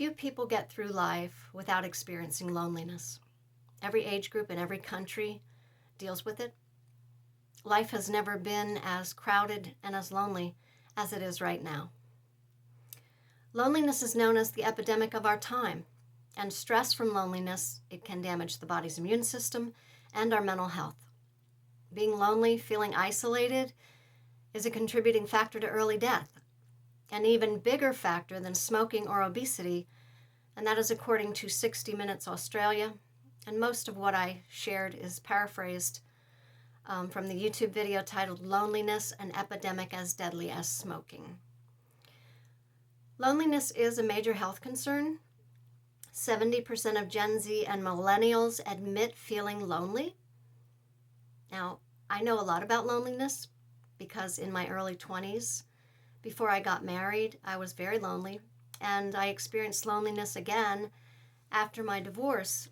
Few people get through life without experiencing loneliness. Every age group in every country deals with it. Life has never been as crowded and as lonely as it is right now. Loneliness is known as the epidemic of our time, and stress from loneliness, it can damage the body's immune system and our mental health. Being lonely, feeling isolated, is a contributing factor to early death, an even bigger factor than smoking or obesity, and that is according to 60 Minutes Australia, and most of what I shared is paraphrased from the YouTube video titled Loneliness, an Epidemic as Deadly as Smoking. Loneliness is a major health concern. 70% of Gen Z and millennials admit feeling lonely. Now, I know a lot about loneliness because in my early 20s, before I got married, I was very lonely, and I experienced loneliness again after my divorce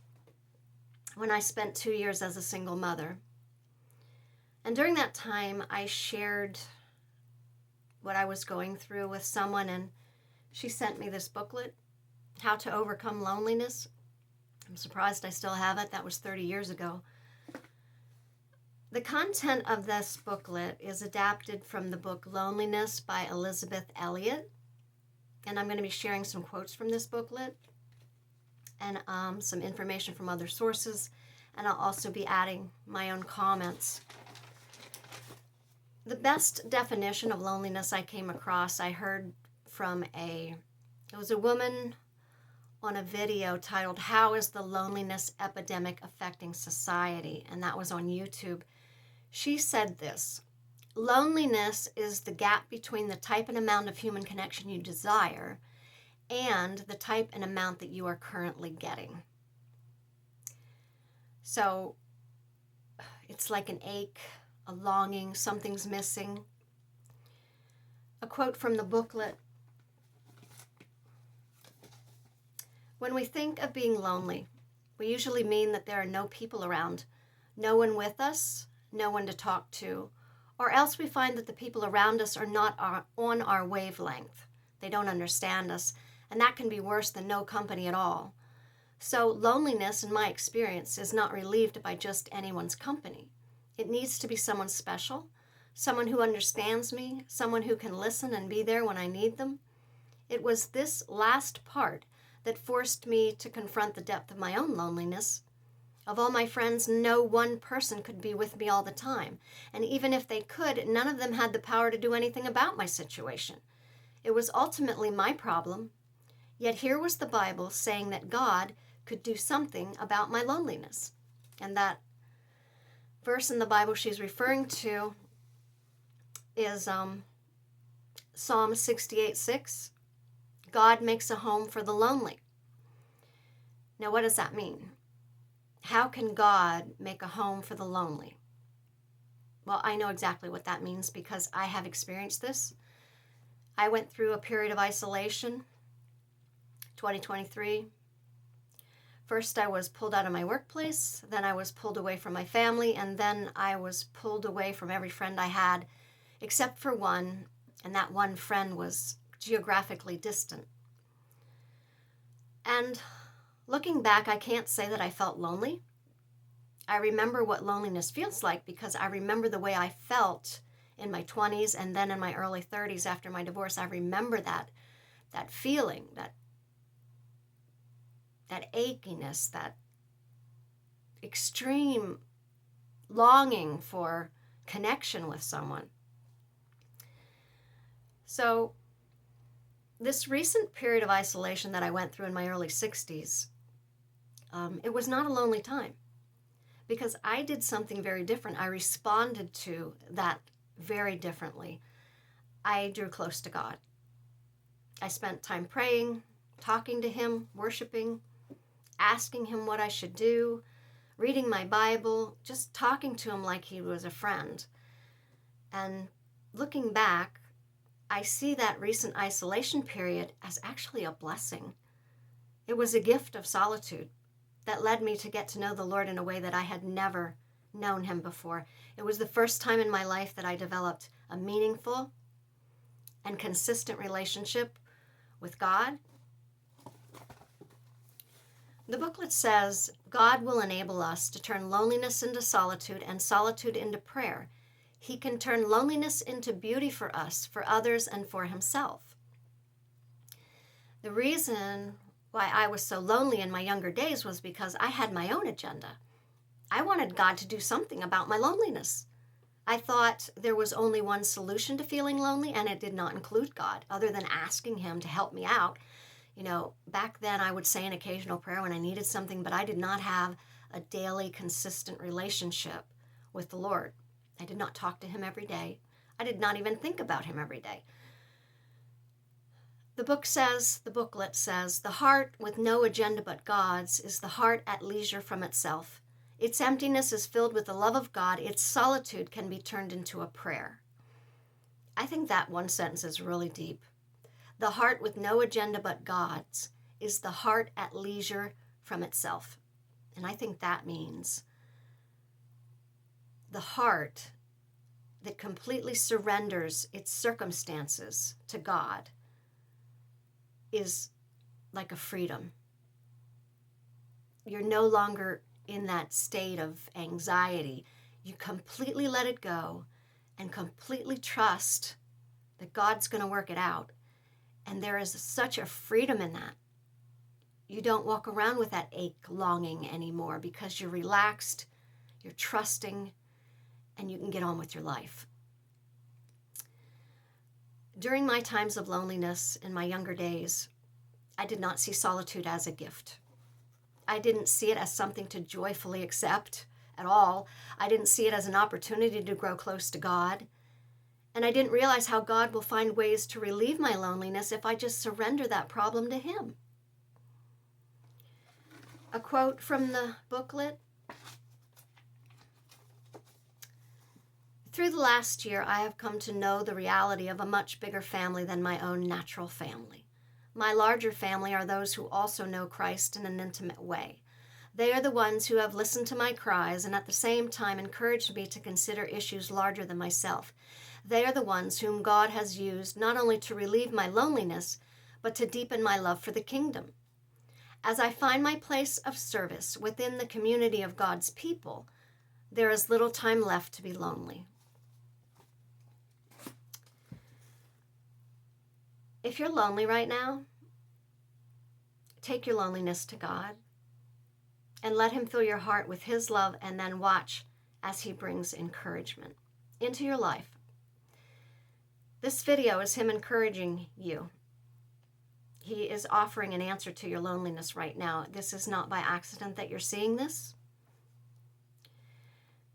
when I spent 2 years as a single mother. And during that time, I shared what I was going through with someone, and she sent me this booklet, How to Overcome Loneliness. I'm surprised I still have it. That was 30 years ago. The content of this booklet is adapted from the book Loneliness by Elizabeth Elliot, and I'm going to be sharing some quotes from this booklet and some information from other sources, and I'll also be adding my own comments. The best definition of loneliness I came across, I heard from it was a woman on a video titled, How is the Loneliness Epidemic Affecting Society? And that was on YouTube. She said this: loneliness is the gap between the type and amount of human connection you desire and the type and amount that you are currently getting. So it's like an ache, a longing, something's missing. A quote from the booklet: when we think of being lonely, we usually mean that there are no people around, no one with us, no one to talk to, or else we find that the people around us are not on our wavelength. They don't understand us, and that can be worse than no company at all. So loneliness, in my experience, is not relieved by just anyone's company. It needs to be someone special, someone who understands me, someone who can listen and be there when I need them. It was this last part that forced me to confront the depth of my own loneliness. Of all my friends, no one person could be with me all the time. And even if they could, none of them had the power to do anything about my situation. It was ultimately my problem. Yet here was the Bible saying that God could do something about my loneliness. And that verse in the Bible she's referring to is Psalm 68:6. God makes a home for the lonely. Now, what does that mean? How can God make a home for the lonely? Well, I know exactly what that means because I have experienced this. I went through a period of isolation, 2023. First, I was pulled out of my workplace, then I was pulled away from my family, and then I was pulled away from every friend I had, except for one, and that one friend was geographically distant. And looking back, I can't say that I felt lonely. I remember what loneliness feels like because I remember the way I felt in my 20s and then in my early 30s after my divorce. I remember that feeling, that achiness, that extreme longing for connection with someone. So this recent period of isolation that I went through in my early 60s, it was not a lonely time because I did something very different. I responded to that very differently. I drew close to God. I spent time praying, talking to Him, worshiping, asking Him what I should do, reading my Bible, just talking to Him like He was a friend. And looking back, I see that recent isolation period as actually a blessing. It was a gift of solitude that led me to get to know the Lord in a way that I had never known Him before. It was the first time in my life that I developed a meaningful and consistent relationship with God. The booklet says God will enable us to turn loneliness into solitude and solitude into prayer. He can turn loneliness into beauty for us, for others, and for himself. The reason why I was so lonely in my younger days was because I had my own agenda. I wanted God to do something about my loneliness. I thought there was only one solution to feeling lonely, and it did not include God, other than asking him to help me out. Back then I would say an occasional prayer when I needed something, but I did not have a daily, consistent relationship with the Lord. I did not talk to him every day. I did not even think about him every day. The booklet says, the heart with no agenda but God's is the heart at leisure from itself. Its emptiness is filled with the love of God. Its solitude can be turned into a prayer. I think that one sentence is really deep. The heart with no agenda but God's is the heart at leisure from itself. And I think that means the heart that completely surrenders its circumstances to God is like a freedom. You're no longer in that state of anxiety. You completely let it go and completely trust that God's going to work it out. And there is such a freedom in that. You don't walk around with that ache, longing anymore because you're relaxed, you're trusting, and you can get on with your life. During my times of loneliness in my younger days, I did not see solitude as a gift. I didn't see it as something to joyfully accept at all. I didn't see it as an opportunity to grow close to God. And I didn't realize how God will find ways to relieve my loneliness if I just surrender that problem to him. A quote from the booklet. Through the last year, I have come to know the reality of a much bigger family than my own natural family. My larger family are those who also know Christ in an intimate way. They are the ones who have listened to my cries and at the same time encouraged me to consider issues larger than myself. They are the ones whom God has used not only to relieve my loneliness, but to deepen my love for the kingdom. As I find my place of service within the community of God's people, there is little time left to be lonely. If you're lonely right now, take your loneliness to God and let him fill your heart with his love, and then watch as he brings encouragement into your life. This video is him encouraging you. He is offering an answer to your loneliness right now. This is not by accident that you're seeing this.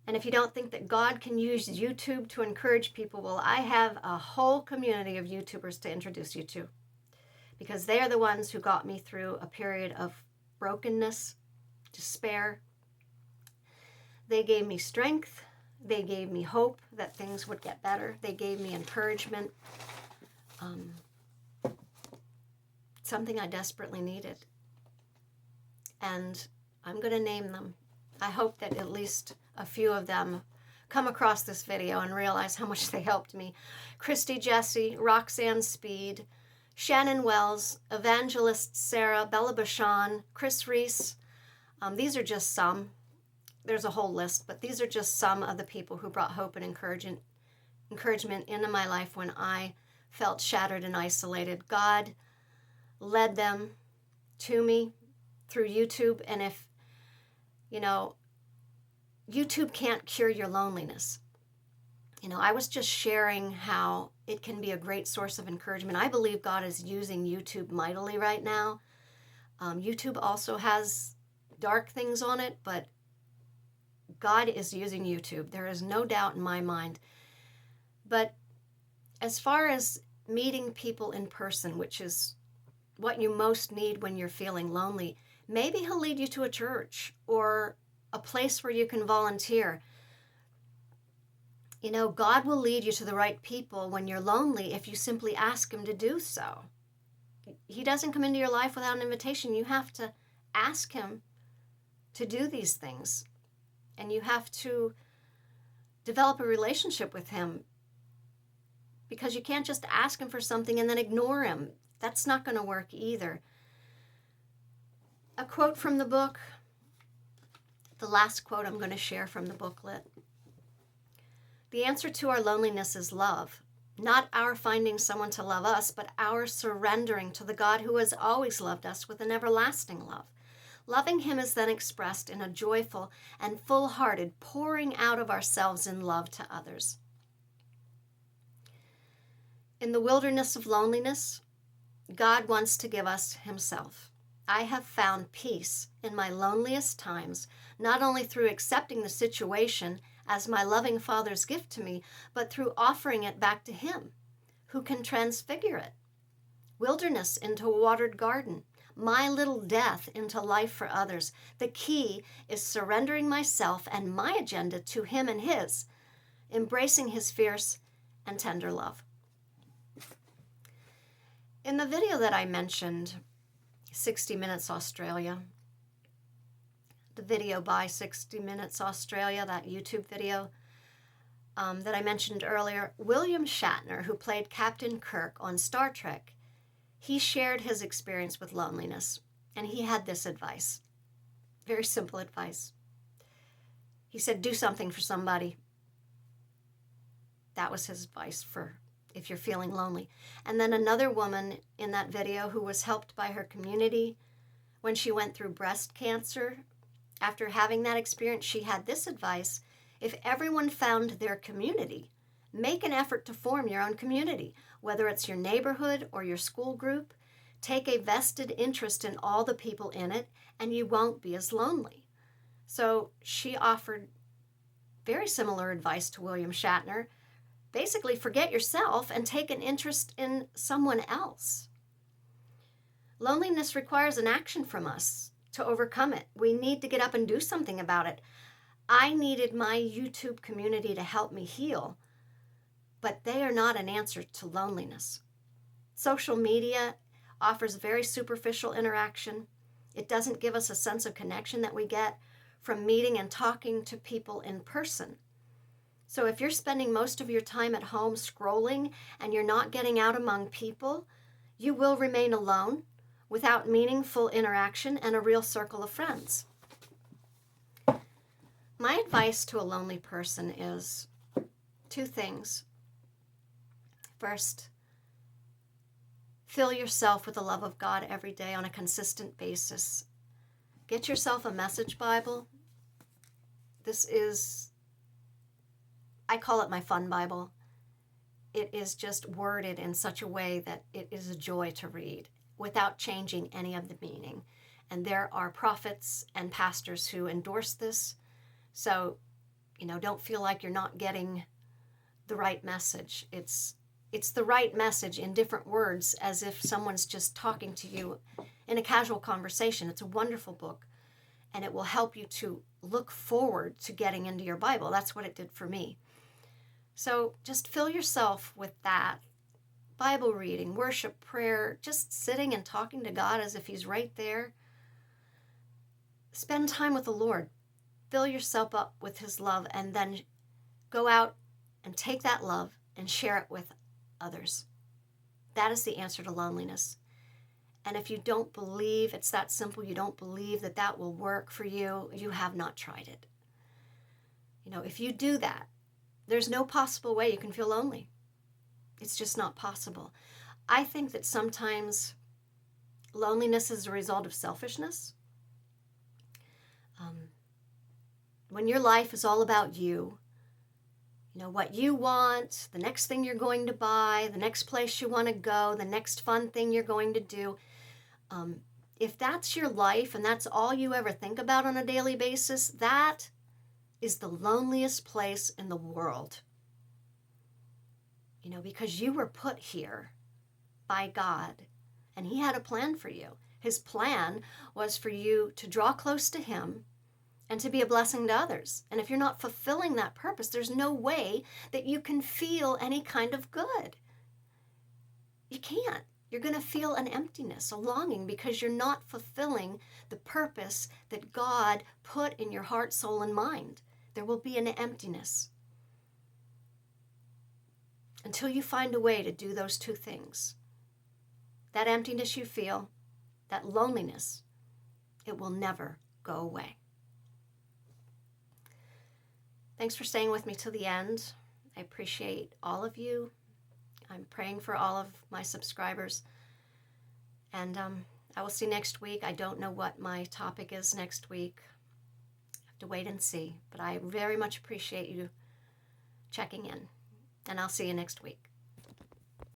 And if you don't think that God can use YouTube to encourage people, well, I have a whole community of YouTubers to introduce you to, because they are the ones who got me through a period of brokenness, despair. They gave me strength. They gave me hope that things would get better. They gave me encouragement, something I desperately needed. And I'm going to name them. I hope that at least a few of them come across this video and realize how much they helped me. Christy Jesse, Roxanne Speed, Shannon Wells, Evangelist Sarah, Bella Bashan, Chris Reese. These are just some. There's a whole list, but these are just some of the people who brought hope and encouragement into my life when I felt shattered and isolated. God led them to me through YouTube, and if, YouTube can't cure your loneliness. I was just sharing how it can be a great source of encouragement. I believe God is using YouTube mightily right now. YouTube also has dark things on it, but God is using YouTube. There is no doubt in my mind. But as far as meeting people in person, which is what you most need when you're feeling lonely, maybe he'll lead you to a church or a place where you can volunteer. God will lead you to the right people when you're lonely if you simply ask him to do so. He doesn't come into your life without an invitation. You have to ask him to do these things. And you have to develop a relationship with him, because you can't just ask him for something and then ignore him. That's not going to work either. A quote from the book, the last quote I'm going to share from the booklet. The answer to our loneliness is love. Not our finding someone to love us, but our surrendering to the God who has always loved us with an everlasting love. Loving him is then expressed in a joyful and full-hearted pouring out of ourselves in love to others. In the wilderness of loneliness, God wants to give us himself. I have found peace in my loneliest times, not only through accepting the situation as my loving Father's gift to me, but through offering it back to him, who can transfigure it. Wilderness into a watered garden, my little death into life for others. The key is surrendering myself and my agenda to him and his, embracing his fierce and tender love. In the video that I mentioned, 60 Minutes Australia, the video by 60 Minutes Australia, that YouTube video that I mentioned earlier, William Shatner, who played Captain Kirk on Star Trek, he shared his experience with loneliness, and he had this advice, very simple advice. He said, do something for somebody. That was his advice for if you're feeling lonely. And then another woman in that video who was helped by her community when she went through breast cancer, after having that experience, she had this advice: if everyone found their community, make an effort to form your own community, whether it's your neighborhood or your school group. Take a vested interest in all the people in it, and you won't be as lonely. So she offered very similar advice to William Shatner. Basically, forget yourself and take an interest in someone else. Loneliness requires an action from us to overcome it. We need to get up and do something about it. I needed my YouTube community to help me heal, but they are not an answer to loneliness. Social media offers very superficial interaction. It doesn't give us a sense of connection that we get from meeting and talking to people in person. So if you're spending most of your time at home scrolling and you're not getting out among people, you will remain alone without meaningful interaction and a real circle of friends. My advice to a lonely person is two things. First, fill yourself with the love of God every day on a consistent basis. Get yourself a message Bible. This is, I call it my fun Bible. It is just worded in such a way that it is a joy to read without changing any of the meaning. And there are prophets and pastors who endorse this. So, don't feel like you're not getting the right message. It's the right message in different words, as if someone's just talking to you in a casual conversation. It's a wonderful book, and it will help you to look forward to getting into your Bible. That's what it did for me. So just fill yourself with that. Bible reading, worship, prayer, just sitting and talking to God as if he's right there. Spend time with the Lord. Fill yourself up with his love, and then go out and take that love and share it with others. That is the answer to loneliness. And if you don't believe it's that simple, you don't believe that that will work for you, you have not tried it. If you do that, there's no possible way you can feel lonely. It's just not possible. I think that sometimes loneliness is a result of selfishness. When your life is all about you, what you want, the next thing you're going to buy, the next place you want to go, the next fun thing you're going to do. If that's your life and that's all you ever think about on a daily basis, that is the loneliest place in the world. Because you were put here by God, and he had a plan for you. His plan was for you to draw close to him and to be a blessing to others. And if you're not fulfilling that purpose, there's no way that you can feel any kind of good. You can't. You're going to feel an emptiness, a longing, because you're not fulfilling the purpose that God put in your heart, soul, and mind. There will be an emptiness. Until you find a way to do those two things. That emptiness you feel, that loneliness, It will never go away. Thanks for staying with me till the end. I appreciate all of you. I'm praying for all of my subscribers. And I will see next week. I don't know what my topic is next week. I have to wait and see. But I very much appreciate you checking in. And I'll see you next week.